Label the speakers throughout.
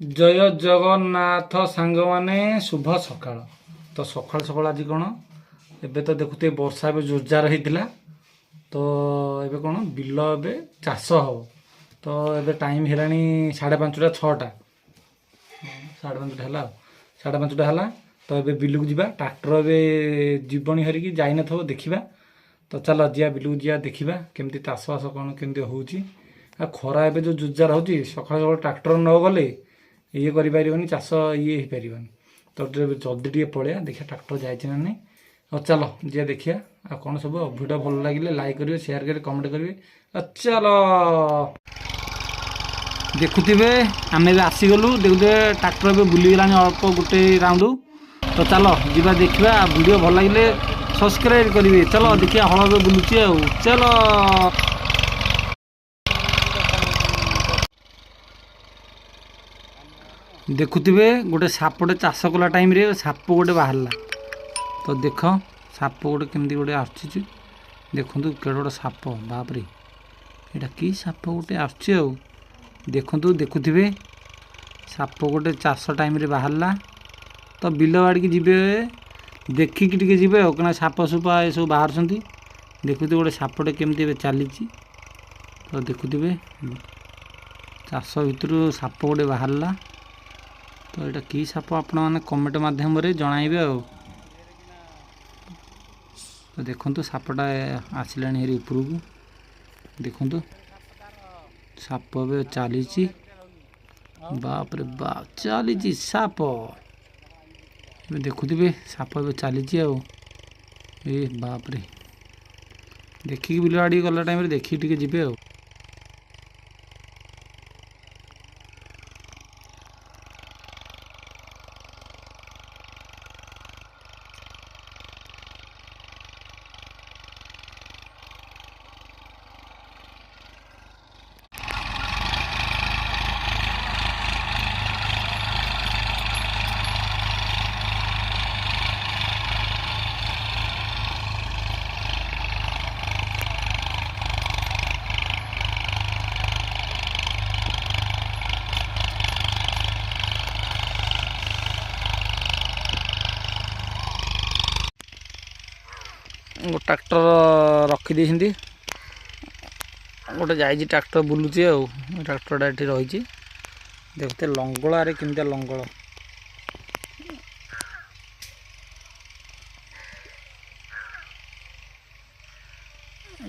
Speaker 1: जय जगन्नाथ सांग माने शुभ सकाळ। तो सकाळ सकाळ आज कौन एबे तो देखुते वर्षा ए जोरजार होता। तो एबे कौन बिल ए चाष हम। तो एबे टाइम है 5:30 6टा 5:30 है 5:30 है। तो एबे बिल को जीवा ट्रैक्टर ए जीवनी हरिकी जाई न थो देखिबा। तो चल जिया बिल को जिया देखिबा केमती चाष बास कौन केमती होउची। आ खरा एबे जो जोरजार होची सकाळ सकाळ ट्रैक्टर न गले ये करें चाष ये हो पार। तो जल्दी टे पलैया देखिए ट्रैक्टर जाए ना नहीं। और चलो जी देखिए आ कौन सब भिडियो भल लगे लाइक करेंगे शेयर करेंगे कमेंट करेंगे। चलो देखुवे आम आसीगलु देखुए ट्रैक्टर भी बुलीगला अल्प गोटे राउंड। तो चलो जीवा देखा वीडियो भल लगे सब्सक्राइब करेंगे। चलो देखिए हल भी बुलूची चलो देखुवे गोटे सापटे चाष कला टाइम रे साप गोटे बाहरला। तो देख साप गोटे केमती गोटे आसुची देखु केड़े गोटे साप बापरे यहाँ कि साप गोटे आसुची देखु देखुवे साप गोटे चाष टाइम रे बाहरला। तो बिल बाड़ी जी देखिकी टे जी कहीं साप सुपा ये सब बाहर देखुए गोटे सापटे केमती चली। तो देखुवे चाष भितर साप गोटे बाहरला। तो यहाँ कि साप आपण मैंने कमेंट मध्यम जनइबे। तो देखो सापटा आसला ऊपर को देखु साप चली बाप रे बाप चली साप देखुवे साप चली ए बाप रे देखिकी बिल बाड़ी गला टाइम देखिए टे जी। ट्रैक्टर रखी गोटे जाइए ट्रैक्टर बुलूची ट्रैक्टर ये रही देखते लंगल केमती लंगल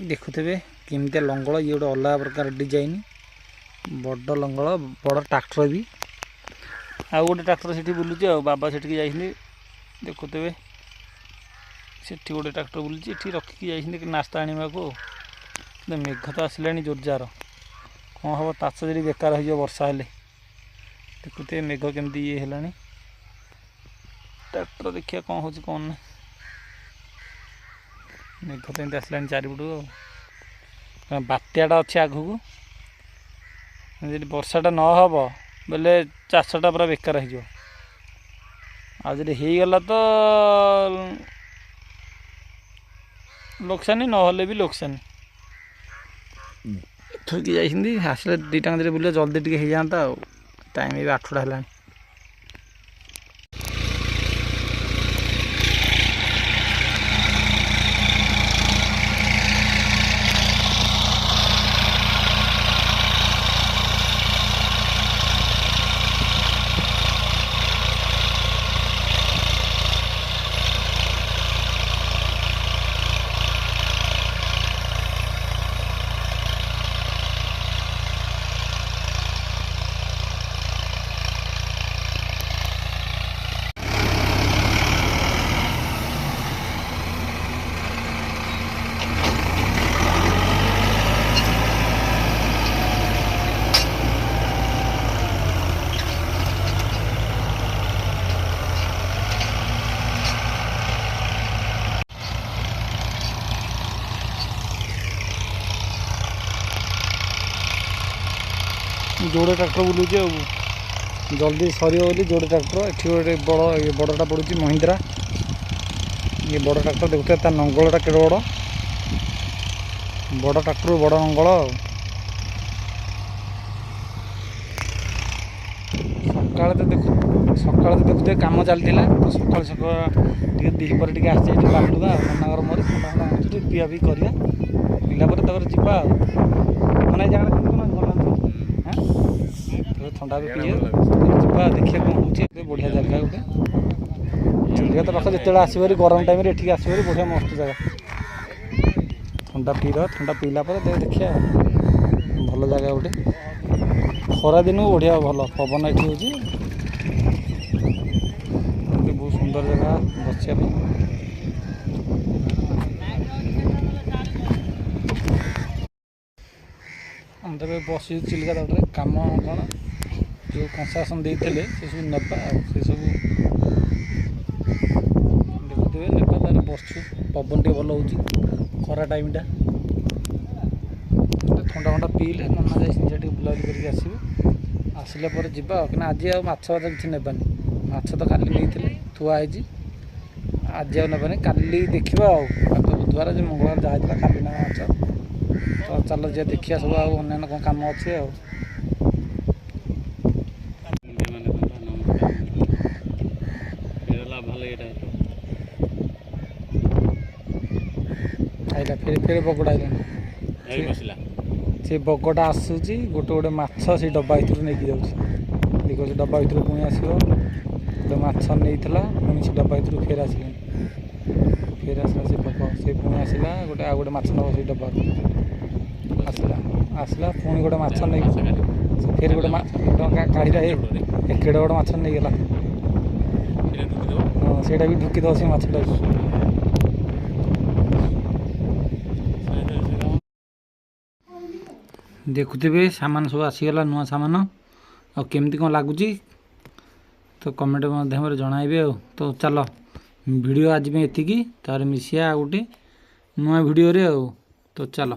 Speaker 1: देखुवे केमती लंगल ये गोटे अलग प्रकार डिजाइन बड़ लंगल बड़ ट्रैक्टर भी आउ गोटे ट्रैक्टर से बुलूची बाबा से देखुवे सेठी गोटे ट्रैक्टर बुलूची रखिकी जाइए नास्ता आने को। मेघ तो आसला जोरजार कौन हम ताश जी बेकार हो वर्षा हेले देखुते मेघ केमती ये है ट्रैक्टर देखिए कौन हो कौन ना मेघ तो एमती आसला चारिपटू बात्याटा अच्छे आगू जी वर्षाटा न हम बोले चाषटा पूरा बेकार होगला तो लोकसानी ना भी लोकसानी थोक जाइए आसले दुईटा बुले जल्दी टे हो जाता टाइम भी 8टा है। जोड़े ट्रैक्टर बुलूची जल्दी सर जोड़े ट्रैक्टर ये गोटे बड़ ये बड़टा पड़ूँ महिंद्रा ये बड़ ट्रैक्टर देखते तार नंगलटा के बड़ बड़ ट्रैक्टर बड़ नंगल ସକାଳେ ତ ଦେଖୁଥିବେ କାମ ଚାଲିଥିଲା ତ ସକାଳୁ ଟିକେ ଦିପହରେ ଟିକେ ଆସିଛି ଏଠି ବାଟୁକା ନନାଙ୍କର ମୋର ଥଣ୍ଡା ଫଣ୍ଡା ଆଣୁଛୁ ଟିକେ ପିଆ ପିଇ କରିବା ପିଲା ପରେ ତାପରେ ଯିବା ଆଉ ମାନେ ଏ ଜାଗାଟା କେମିତି କ'ଣ ଗଲାନ୍ତୁ ହଁ ଥଣ୍ଡା ବି ପିଇବା ଯିବା ଦେଖିବା କ'ଣ ହେଉଛି ଏବେ ବଢ଼ିଆ ଜାଗା ଗୋଟେ ଚିଲିକା ତ ପାଖ ଯେତେବେଳେ ଆସିବ ଗରମ ଟାଇମ୍ରେ ଏଠିକି ଆସିବ ବଢ଼ିଆ ମସ୍ତ ଜାଗା ଥଣ୍ଡା ପିଇଦେବା ଥଣ୍ଡା ପିଇଲା ପରେ ଦେଖିବା ଭଲ ଜାଗା ଗୋଟେ ଖରା ଦିନକୁ ବଢ଼ିଆ ଭଲ ପବନ ଏଠି ହେଉଛି ବହୁତ ସୁନ୍ଦର ଜାଗା ବସିବା ପାଇଁ ଆମେ ତ ଏବେ ବସିଛୁ ଚିଲିକା ତଟରେ କାମ କ'ଣ ଯେଉଁ କନସେସନ୍ ଦେଇଥିଲେ ସେସବୁ ନେବା ଆଉ ସେସବୁ ଦେଖୁଥିବେ ନେବା ତାର ବସୁଛୁ ପବନ ଟିକେ ଭଲ ହେଉଛି ଖରା ଟାଇମ୍ଟା ଥଣ୍ଡା ଫଣ୍ଡା ପିଇଲେ ନନା ଯାଇ ନିଜେ ଟିକେ ବୁଲାବୁଲି କରିକି ଆସିବେ ଆସିଲା ପରେ ଯିବା ଆଉ କିନ୍ତୁ ଆଜି ଆଉ ମାଛ ଫାଛ କିଛି ନେବାନି ମାଛ ତ କାଲି ନେଇଥିଲେ ଥୁଆ ହେଇଛି ଆଜି ଆଉ ନେବାନି କାଲି ଦେଖିବା ଆଉ ତ ବୁଧବାର ଆଜି ମଙ୍ଗଳବାର ଯାହା ହେଇଥିଲା କାଲି ନେବା ମାଛ ତ ଚାଲ ଯିବା ଦେଖିବା ସବୁ ଆଉ ଅନ୍ୟାନ୍ୟ କ'ଣ କାମ ଅଛି ଆଉ ଆଇଲା ଫେରେ ବଗଡ଼ା ଆଇଲାଣି ସେ ବଗଟା ଆସୁଛି ଗୋଟେ ମାଛ ସେ ଡବା ଭିତରୁ ନେଇକି ଯାଉଛି ଦେଖ ସେ ଡବା ଭିତରୁ ପୁଣି ଆସିବ ଗୋଟେ ମାଛ ନେଇଥିଲା ପୁଣି ସେ ଡବା ଭିତରୁ ଫେର ଆସିଲା ସେ ବଗ ସେ ପୁଣି ଆସିଲା ଆଉ ଗୋଟେ ମାଛ ନେବ ସେଇ ଡବାରୁ ଆସିଲା ପୁଣି ଗୋଟେ ମାଛ ନେଇକି ଫେର ଗୋଟେ କାଢ଼ିଲା କେଡ଼େ ଗୋଟେ ମାଛ ନେଇଗଲା ହଁ ସେଇଟା ବି ଢୁକିଦେବ ସେ ମାଛଟାକୁ ଦେଖୁଥିବେ ସାମାନ ସବୁ ଆସିଗଲା ନୂଆ ସାମାନ ଆଉ କେମିତି କ'ଣ ଲାଗୁଛି ତ କମେଣ୍ଟ ମାଧ୍ୟମରେ ଜଣାଇବେ ଆଉ ତ ଚାଲ ଭିଡ଼ିଓ ଆଜି ପାଇଁ ଏତିକି ତାପରେ ମିଶିବା ଆଉ ଗୋଟେ ନୂଆ ଭିଡ଼ିଓରେ ଆଉ ତ ଚାଲ